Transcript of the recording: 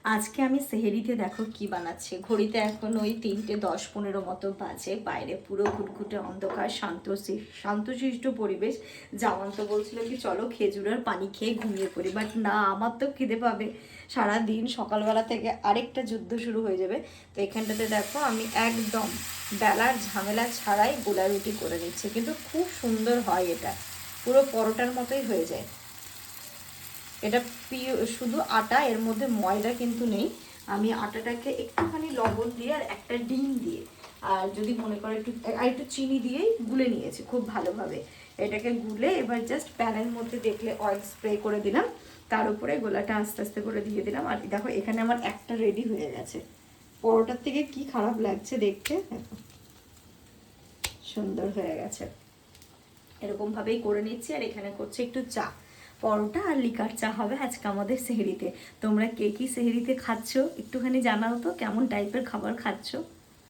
আজকে আমি সেহেরিতে দেখো কি বানাচ্ছি। ঘড়িতে এখন ওই 3:10-15 মতো বাজে। বাইরে পুরো ঘুটঘুটে অন্ধকার, শান্তশিষ্ট পরিবেশ। জামান তো বলছিল কি চলো খেজুরের পানি খেয়ে ঘুমিয়ে পড়ি, বাট না, আমার তো খিদে পাবে। সারাদিন সকালবেলা থেকে আরেকটা যুদ্ধ শুরু হয়ে যাবে। তো এখানটাতে দেখো আমি একদম বেলার ঝামেলা ছাড়াই গোলা রুটি করে নিচ্ছি, কিন্তু খুব সুন্দর হয় এটা, পুরো পরোটার মতোই হয়ে যায়। এটা শুধু আটা, এর মধ্যে ময়দা কিন্তু নেই। আমি আটাটাকে একটুখানি লবণ দিয়ে আর একটা ডিম দিয়ে, আর যদি মনে করো একটু চিনি দিয়েই গুলে নিয়েছি খুব ভালোভাবে। এটাকে গুলে এবার জাস্ট প্যানের মধ্যে দেখলে অয়েল স্প্রে করে দিলাম, তার উপরে গোলাটা আস্তে আস্তে করে দিয়ে দিলাম। আর দেখো এখানে আমার একটা রেডি হয়ে গেছে। পরোটার থেকে কি খারাপ লাগছে দেখতে, দেখো সুন্দর হয়ে গেছে। এরকমভাবেই করে নিচ্ছি। আর এখানে করছে একটু চা, পরোটা আর লিকার চা হবে আজকে আমাদের সেহরিতে। তোমরা কে কি সেহরিতে খাচ্ছ একটুখানি জানাও তো, কেমন টাইপের খাবার খাচ্ছ।